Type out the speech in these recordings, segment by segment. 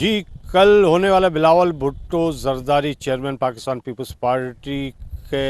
जी, कल होने वाला Bilawal Bhutto Zardari chairman Pakistan Peoples Party के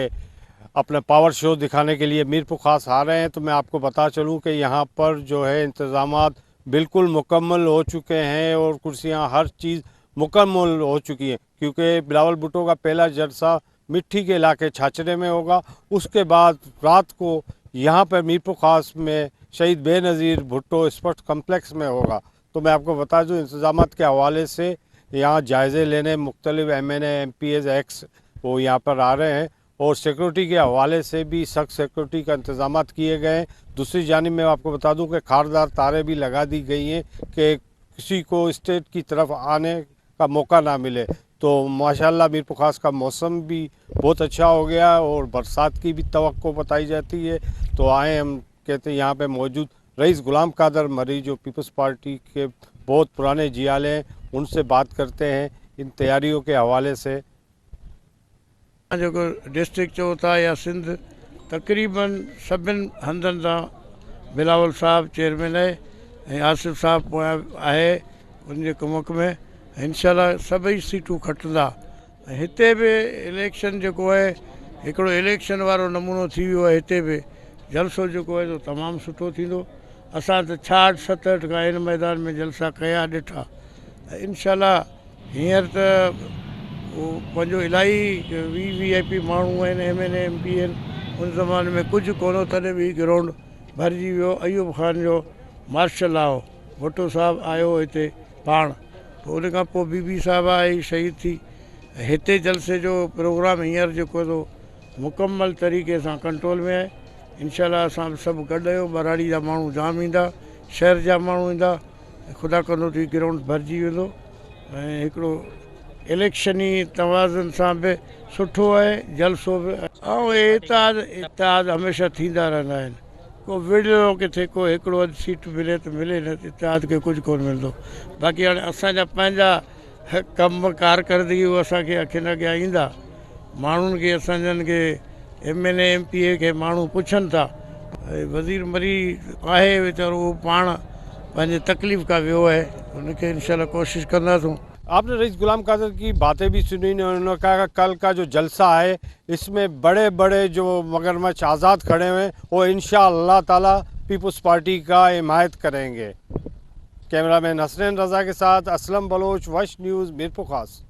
अपना पावर शो दिखाने के लिए मीरपुर खास आ रहे हैं। तो मैं आपको बता चलूं कि यहाँ पर जो है इंतज़ामात बिल्कुल मुकम्मल हो चुके हैं और कुर्सियाँ हर चीज़ मुकम्मल हो चुकी हैं, क्योंकि बिलावल भुट्टो का पहला जलसा मिट्टी के इलाके छाछरे में होगा। उसके बाद रात को यहाँ पर मीरपुर खास में शहीद बेनज़ीर भुट्टो स्पोर्ट्स कम्प्लेक्स में होगा। तो मैं आपको बता दूं, इंतज़ामात के हवाले से यहाँ जायज़े लेने मुख्तलिफ MNA MPs एक्स वो यहाँ पर आ रहे हैं और सिक्योरिटी के हवाले से भी सख्त सिक्योरिटी का इंतज़ामात किए गए हैं। दूसरी जानिब मैं आपको बता दूं कि खारदार तारें भी लगा दी गई हैं कि किसी को स्टेट की तरफ आने का मौका ना मिले। तो माशाल्लाह मीरपुर खास का मौसम भी बहुत अच्छा हो गया और बरसात की भी तवक्को बताई जाती है। तो आए हम कहते हैं यहाँ पे मौजूद रईस गुलाम कादर मरी जो पीपल्स पार्टी के बहुत पुराने जियाले हैं, उनसे बात करते हैं इन तैयारियों के हवाले से। जो डिस्ट्रिक्ट चो था या सिंध तकरीबन सभिनि हंधनि तां बिलावल साहब चेयरमैन है ऐं आसिफ साहब पोयां आहे उनजे कुमक में इंशाल्लाह सभई सीटूं खटंदा। हिते बि इलेक्शन जेको आहे हिकिड़ो इलेक्शन वारो नमूनो थी वियो आहे। हिते बि जलसो जेको आहे तमामु सुठो थींदो। असां त 66-67 खां इन मैदान में जलसा कया ॾिठा। इंशाल्लाह हींअर त पंहिंजो इलाही VIP माण्हू आहिनि, MNA MP आहिनि। उन ज़माने में कुझु कोन्हो, तॾहिं बि ग्राउंड भरिजी वियो। अयूब ख़ान जो मार्शल आओ, भुट्टो साहब आयो हिते पाण, पोइ उन खां पोइ बीबी साहिबा आई शहीद थी। हिते जलसे जो प्रोग्राम हींअर जेको थो मुकमल तरीक़े सां कंट्रोल में आहे। इंशाल्लाह असां सभु गॾु आहियूं। बराड़ी जा माण्हू जाम ईंदा, शहर जा माण्हू ईंदा। ख़ुदा कंदो थी ग्राउंड भरिजी वेंदो ऐं हिकिड़ो इलेक्शनी तवाज़ुन सां बि सुठो आहे जलसो बि। ऐं इतिहाद हमेशह थींदा रहंदा आहिनि। को विढ़ियो किथे को हिकिड़ो अधु सीट मिले त मिले, न इतिहाद खे कुझु कोन मिलंदो। बाक़ी हाणे असांजा पंहिंजा कम कारकर्दगी उहे असांखे अखियुनि अॻियां ईंदा। माण्हुनि खे असांजनि खे MNA MPA खे माण्हू पुछनि था। वज़ीर मरी आहे वीचारो, उहो पाण पंहिंजे तकलीफ़ खां वियो आहे। उनखे इंशाल्लाह कोशिशि कंदासूं। आपने रईस गुलाम कादर की बातें भी सुनी, उन्होंने कहा कि कल का जो जलसा है इसमें बड़े बड़े जो मगरमच्छ आज़ाद खड़े हुए हैं वो इंशाअल्लाह ताला पीपल्स पार्टी का हिमायत करेंगे। कैमरामैन हसनैन रज़ा के साथ असलम बलोच, वश न्यूज़, मीरपुर खास।